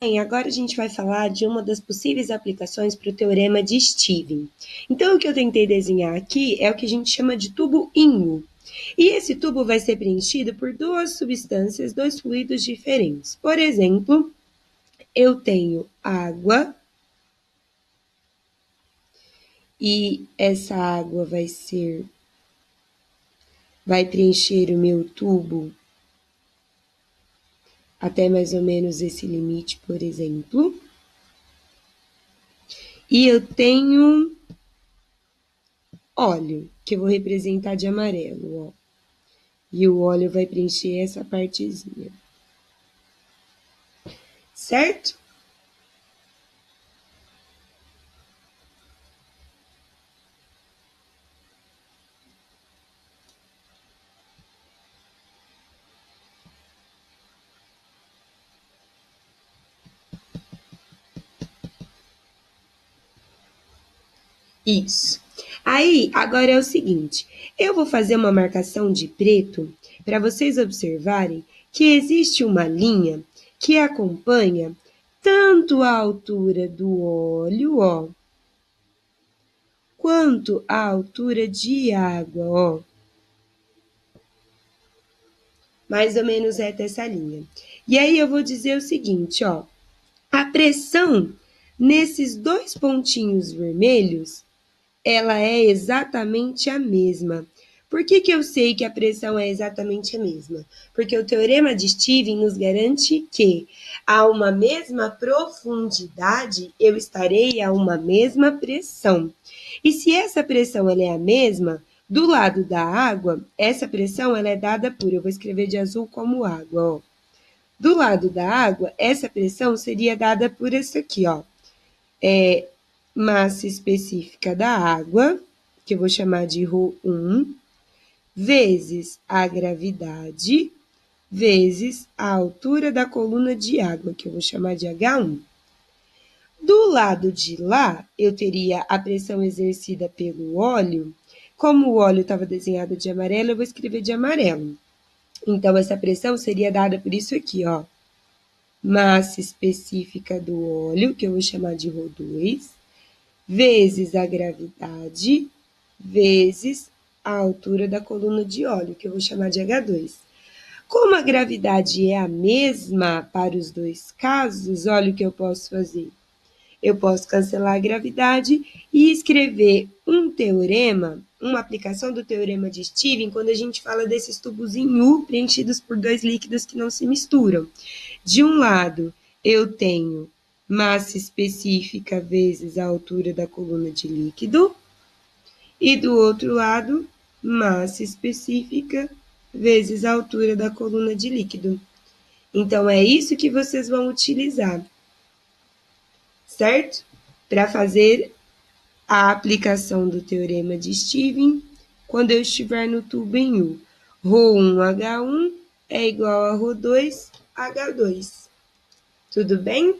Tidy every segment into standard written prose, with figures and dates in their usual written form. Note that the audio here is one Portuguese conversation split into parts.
Bem, agora a gente vai falar de uma das possíveis aplicações para o teorema de Stevens. Então, o que eu tentei desenhar aqui é o que a gente chama de tubo em U. E esse tubo vai ser preenchido por duas substâncias, dois fluidos diferentes. Por exemplo, eu tenho água e essa água vai preencher o meu tubo até mais ou menos esse limite, por exemplo. E eu tenho óleo, que eu vou representar de amarelo, ó. E o óleo vai preencher essa partezinha. Certo? Isso. Aí, agora é o seguinte, eu vou fazer uma marcação de preto para vocês observarem que existe uma linha que acompanha tanto a altura do óleo, ó, quanto a altura de água, ó. Mais ou menos reta essa linha. E aí eu vou dizer o seguinte, ó, a pressão nesses dois pontinhos vermelhos ela é exatamente a mesma. Por que eu sei que a pressão é exatamente a mesma? Porque o teorema de Stevens nos garante que a uma mesma profundidade eu estarei a uma mesma pressão. E se essa pressão ela é a mesma, do lado da água, essa pressão ela é dada por, eu vou escrever de azul como água, ó. Do lado da água, essa pressão seria dada por isso aqui, ó. Massa específica da água, que eu vou chamar de ρ1, vezes a gravidade, vezes a altura da coluna de água, que eu vou chamar de H1. Do lado de lá, eu teria a pressão exercida pelo óleo. Como o óleo estava desenhado de amarelo, eu vou escrever de amarelo. Então, essa pressão seria dada por isso aqui, ó. Massa específica do óleo, que eu vou chamar de ρ2, vezes a gravidade, vezes a altura da coluna de óleo, que eu vou chamar de H2. Como a gravidade é a mesma para os dois casos, olha o que eu posso fazer. Eu posso cancelar a gravidade e escrever um teorema, uma aplicação do teorema de Stevens, quando a gente fala desses tubos em U preenchidos por dois líquidos que não se misturam. De um lado, eu tenho massa específica vezes a altura da coluna de líquido, e do outro lado, massa específica vezes a altura da coluna de líquido. Então, é isso que vocês vão utilizar, certo? Para fazer a aplicação do teorema de Stevens quando eu estiver no tubo em U. ρ1H1 é igual a ρ2H2. Tudo bem?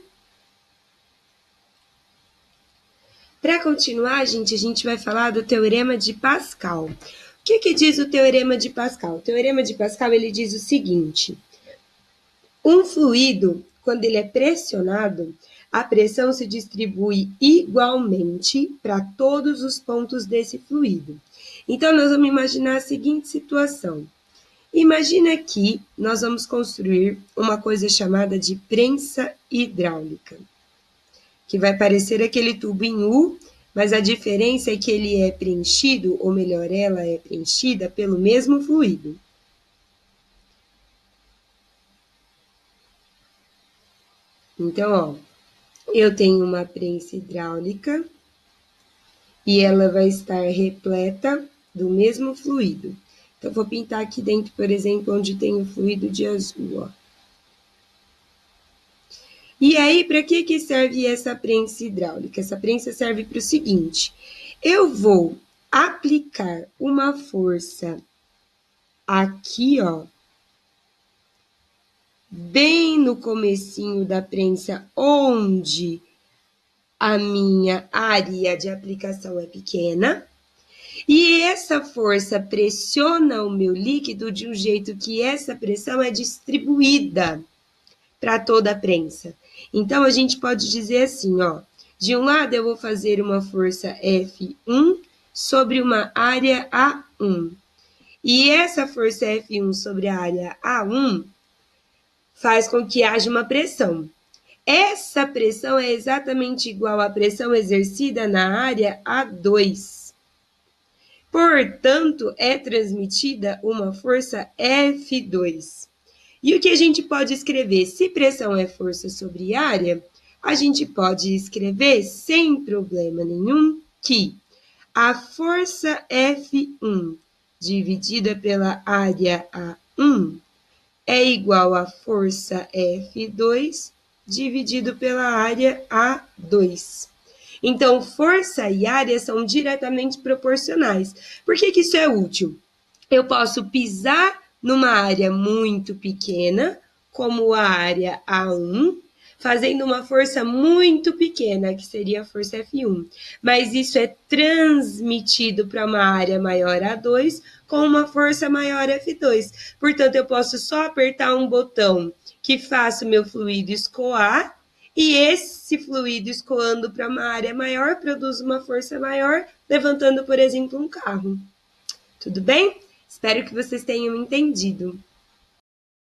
Para continuar, gente, a gente vai falar do teorema de Pascal. O que diz o teorema de Pascal? O teorema de Pascal ele diz o seguinte: um fluido, quando ele é pressionado, a pressão se distribui igualmente para todos os pontos desse fluido. Então, nós vamos imaginar a seguinte situação. Imagina que nós vamos construir uma coisa chamada de prensa hidráulica, que vai parecer aquele tubo em U, mas a diferença é que ele é preenchido, ou melhor, ela é preenchida pelo mesmo fluido. Então, ó, eu tenho uma prensa hidráulica e ela vai estar repleta do mesmo fluido. Então, vou pintar aqui dentro, por exemplo, onde tem o fluido de azul, ó. E aí, para que serve essa prensa hidráulica? Essa prensa serve para o seguinte: eu vou aplicar uma força aqui, ó, bem no comecinho da prensa, onde a minha área de aplicação é pequena, e essa força pressiona o meu líquido de um jeito que essa pressão é distribuída para toda a prensa. Então, a gente pode dizer assim, ó, de um lado eu vou fazer uma força F1 sobre uma área A1. E essa força F1 sobre a área A1 faz com que haja uma pressão. Essa pressão é exatamente igual à pressão exercida na área A2. Portanto, é transmitida uma força F2. E o que a gente pode escrever? Se pressão é força sobre área, a gente pode escrever sem problema nenhum que a força F1 dividida pela área A1 é igual à força F2 dividido pela área A2. Então, força e área são diretamente proporcionais. Por que isso é útil? Eu posso pisar numa área muito pequena, como a área A1, fazendo uma força muito pequena, que seria a força F1. Mas isso é transmitido para uma área maior A2 com uma força maior F2. Portanto, eu posso só apertar um botão que faça o meu fluido escoar, e esse fluido escoando para uma área maior produz uma força maior, levantando, por exemplo, um carro. Tudo bem? Espero que vocês tenham entendido.